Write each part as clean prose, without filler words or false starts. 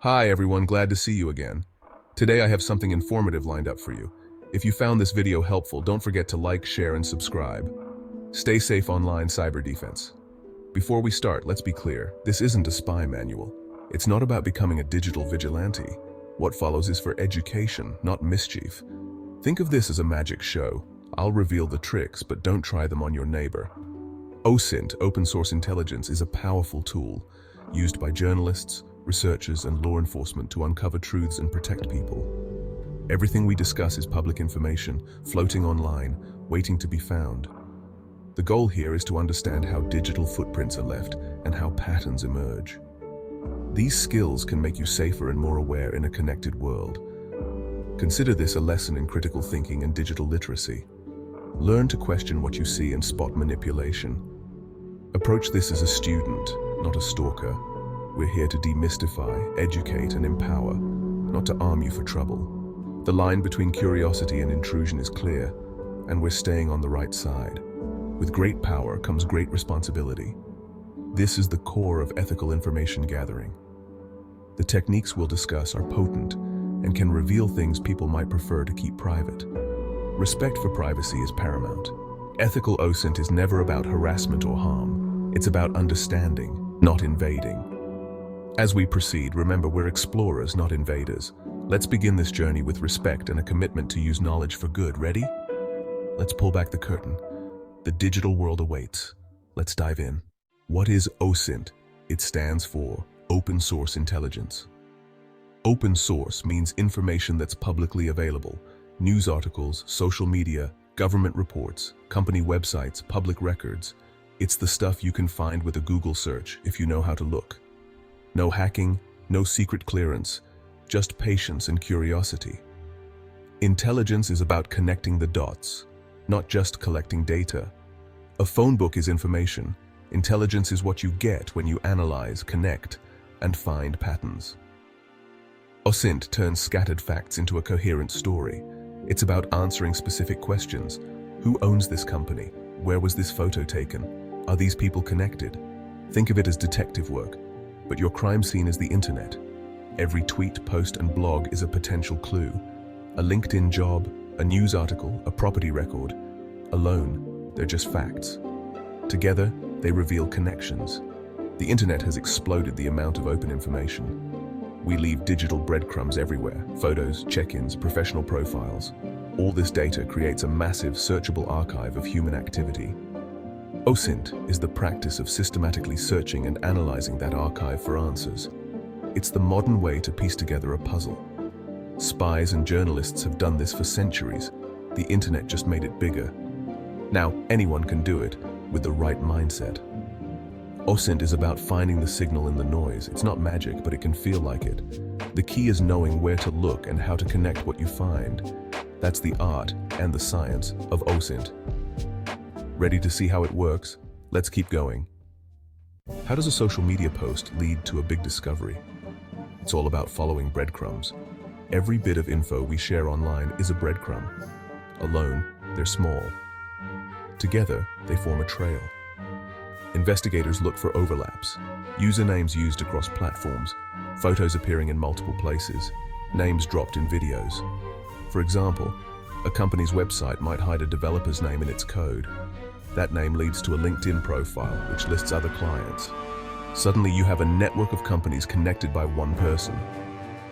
Hi everyone, glad to see you again. Today I have something informative lined up for you. If you found this video helpful, don't forget to like, share, and subscribe. Stay safe online, cyber defense. Before we start, let's be clear. This isn't a spy manual. It's not about becoming a digital vigilante. What follows is for education, not mischief. Think of this as a magic show. I'll reveal the tricks, but don't try them on your neighbor. OSINT, open source intelligence, is a powerful tool used by journalists, researchers, and law enforcement to uncover truths and protect people. Everything we discuss is public information, floating online, waiting to be found. The goal here is to understand how digital footprints are left and how patterns emerge. These skills can make you safer and more aware in a connected world. Consider this a lesson in critical thinking and digital literacy. Learn to question what you see and spot manipulation. Approach this as a student, not a stalker. We're here to demystify, educate, and empower, not to arm you for trouble. The line between curiosity and intrusion is clear, and we're staying on the right side. With great power comes great responsibility. This is the core of ethical information gathering. The techniques we'll discuss are potent and can reveal things people might prefer to keep private. Respect for privacy is paramount. Ethical OSINT is never about harassment or harm. It's about understanding, not invading. As we proceed, remember we're explorers, not invaders. Let's begin this journey with respect and a commitment to use knowledge for good. Ready? Let's pull back the curtain. The digital world awaits. Let's dive in. What is OSINT? It stands for Open Source Intelligence. Open source means information that's publicly available. News articles, social media, government reports, company websites, public records. It's the stuff you can find with a Google search if you know how to look. No hacking, no secret clearance, just patience and curiosity. Intelligence is about connecting the dots, not just collecting data. A phone book is information. Intelligence is what you get when you analyze, connect, and find patterns. OSINT turns scattered facts into a coherent story. It's about answering specific questions. Who owns this company? Where was this photo taken? Are these people connected? Think of it as detective work. But your crime scene is the internet. Every tweet, post, and blog is a potential clue. A LinkedIn job, a news article, a property record. Alone, they're just facts. Together, they reveal connections. The internet has exploded the amount of open information. We leave digital breadcrumbs everywhere, photos, check-ins, professional profiles. All this data creates a massive, searchable archive of human activity. OSINT is the practice of systematically searching and analyzing that archive for answers. It's the modern way to piece together a puzzle. Spies and journalists have done this for centuries. The internet just made it bigger. Now, anyone can do it with the right mindset. OSINT is about finding the signal in the noise. It's not magic, but it can feel like it. The key is knowing where to look and how to connect what you find. That's the art and the science of OSINT. Ready to see how it works? Let's keep going. How does a social media post lead to a big discovery? It's all about following breadcrumbs. Every bit of info we share online is a breadcrumb. Alone, they're small. Together, they form a trail. Investigators look for overlaps, usernames used across platforms, photos appearing in multiple places, names dropped in videos. For example, a company's website might hide a developer's name in its code. That name leads to a LinkedIn profile, which lists other clients. Suddenly you have a network of companies connected by one person.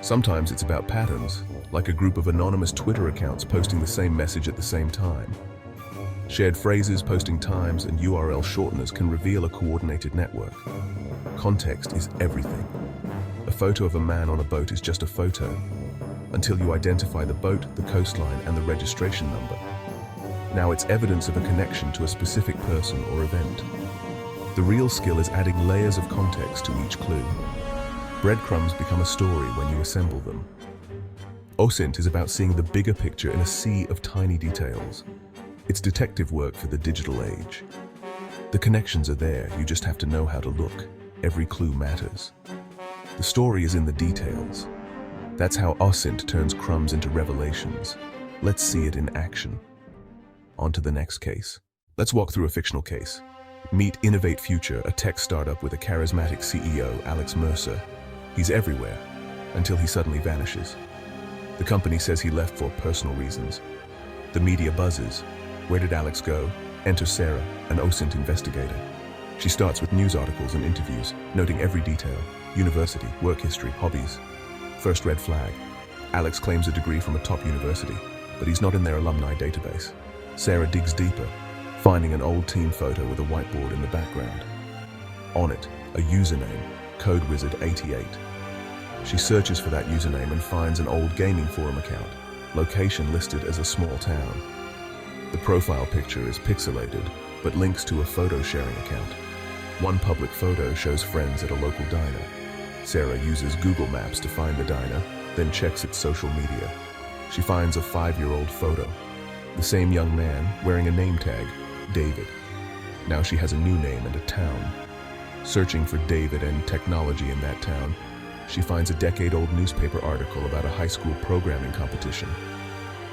Sometimes it's about patterns, like a group of anonymous Twitter accounts posting the same message at the same time. Shared phrases, posting times, and URL shorteners can reveal a coordinated network. Context is everything. A photo of a man on a boat is just a photo, until you identify the boat, the coastline, and the registration number. Now it's evidence of a connection to a specific person or event. The real skill is adding layers of context to each clue. Breadcrumbs become a story when you assemble them. OSINT is about seeing the bigger picture in a sea of tiny details. It's detective work for the digital age. The connections are there, you just have to know how to look. Every clue matters. The story is in the details. That's how OSINT turns crumbs into revelations. Let's see it in action. On to the next case. Let's walk through a fictional case. Meet Innovate Future, a tech startup with a charismatic CEO, Alex Mercer. He's everywhere. until he suddenly vanishes. The company says he left for personal reasons. The media buzzes. Where did Alex go? Enter Sarah, an OSINT investigator. She starts with news articles and interviews, noting every detail: university, work history, hobbies. First red flag. Alex claims a degree from a top university, but he's not in their alumni database. Sarah digs deeper, finding an old team photo with a whiteboard in the background. On it, a username, CodeWizard88. She searches for that username and finds an old gaming forum account, location listed as a small town. The profile picture is pixelated, but links to a photo-sharing account. One public photo shows friends at a local diner. Sarah uses Google Maps to find the diner, then checks its social media. She finds a 5-year-old photo. The same young man wearing a name tag, David. Now she has a new name and a town. Searching for David and technology in that town, she finds a decade-old newspaper article about a high school programming competition.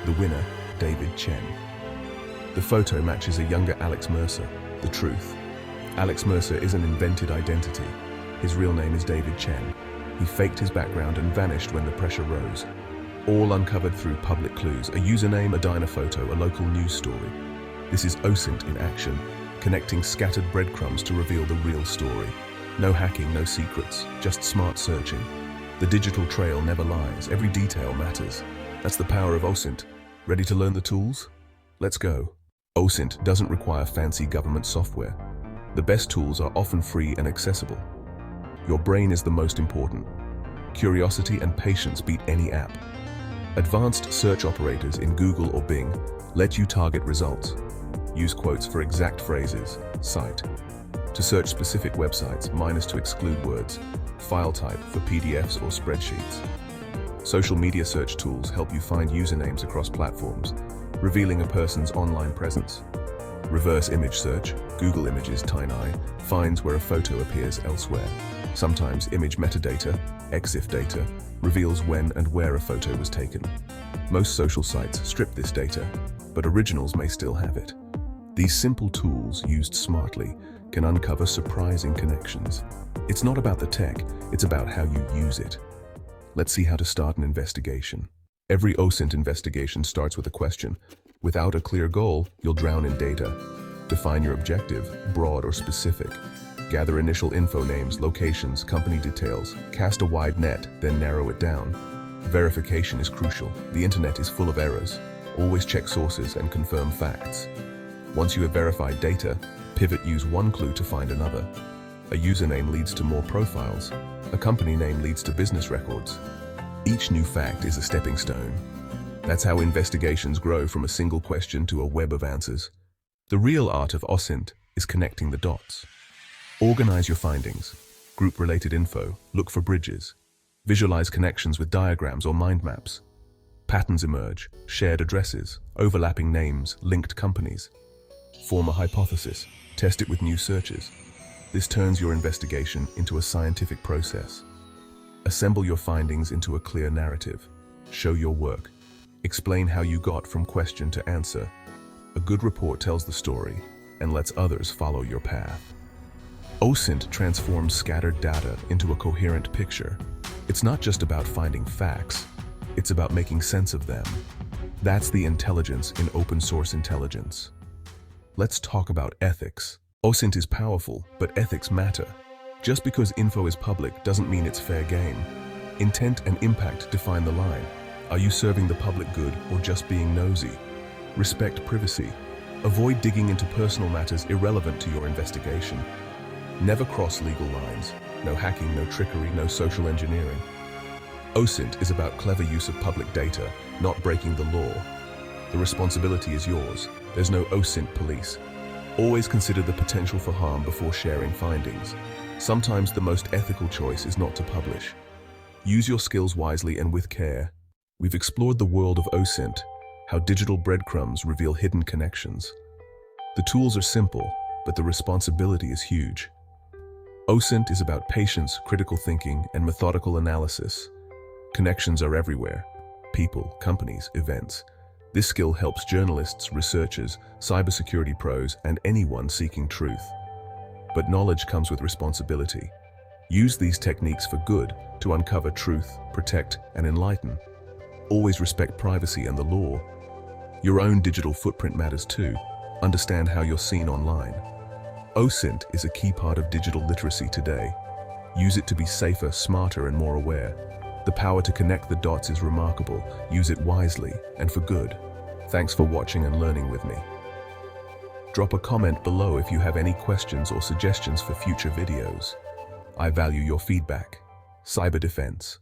The winner, David Chen. The photo matches a younger Alex Mercer, the truth. Alex Mercer is an invented identity. His real name is David Chen. He faked his background and vanished when the pressure rose. All uncovered through public clues: a username, a diner photo, a local news story. This is OSINT in action, connecting scattered breadcrumbs to reveal the real story. No hacking, no secrets, just smart searching. The digital trail never lies, every detail matters. That's the power of OSINT. Ready to learn the tools? Let's go. OSINT doesn't require fancy government software. The best tools are often free and accessible. Your brain is the most important. Curiosity and patience beat any app. Advanced search operators in Google or Bing let you target results. Use quotes for exact phrases. Cite. To search specific websites, minus to exclude words. File type for PDFs or spreadsheets. Social media search tools help you find usernames across platforms, revealing a person's online presence. Reverse image search, Google Images TinyEye, finds where a photo appears elsewhere. Sometimes image metadata, EXIF data, reveals when and where a photo was taken. Most social sites strip this data, but originals may still have it. These simple tools, used smartly, can uncover surprising connections. It's not about the tech, it's about how you use it. Let's see how to start an investigation. Every OSINT investigation starts with a question. Without a clear goal, you'll drown in data. Define your objective, broad or specific. Gather initial info: names, locations, company details. Cast a wide net, then narrow it down. Verification is crucial. The internet is full of errors. Always check sources and confirm facts. Once you have verified data, pivot. Use one clue to find another. A username leads to more profiles. A company name leads to business records. Each new fact is a stepping stone. That's how investigations grow from a single question to a web of answers. The real art of OSINT is connecting the dots. Organize your findings. Group related info. Look for bridges. Visualize connections with diagrams or mind maps. Patterns emerge: shared addresses, overlapping names, linked companies. Form a hypothesis. Test it with new searches. This turns your investigation into a scientific process. Assemble your findings into a clear narrative. Show your work. Explain how you got from question to answer. A good report tells the story and lets others follow your path. OSINT transforms scattered data into a coherent picture. It's not just about finding facts, it's about making sense of them. That's the intelligence in open source intelligence. Let's talk about ethics. OSINT is powerful, but ethics matter. Just because info is public doesn't mean it's fair game. Intent and impact define the line. Are you serving the public good or just being nosy? Respect privacy. Avoid digging into personal matters irrelevant to your investigation. Never cross legal lines. No hacking, no trickery, no social engineering. OSINT is about clever use of public data, not breaking the law. The responsibility is yours. There's no OSINT police. Always consider the potential for harm before sharing findings. Sometimes the most ethical choice is not to publish. Use your skills wisely and with care. We've explored the world of OSINT, how digital breadcrumbs reveal hidden connections. The tools are simple, but the responsibility is huge. OSINT is about patience, critical thinking, and methodical analysis. Connections are everywhere: people, companies, events. This skill helps journalists, researchers, cybersecurity pros, and anyone seeking truth. But knowledge comes with responsibility. Use these techniques for good to uncover truth, protect, and enlighten. Always respect privacy and the law. Your own digital footprint matters too. Understand how you're seen online. OSINT is a key part of digital literacy today. Use it to be safer, smarter, and more aware. The power to connect the dots is remarkable. Use it wisely and for good. Thanks for watching and learning with me. Drop a comment below if you have any questions or suggestions for future videos. I value your feedback. Cyber Defense.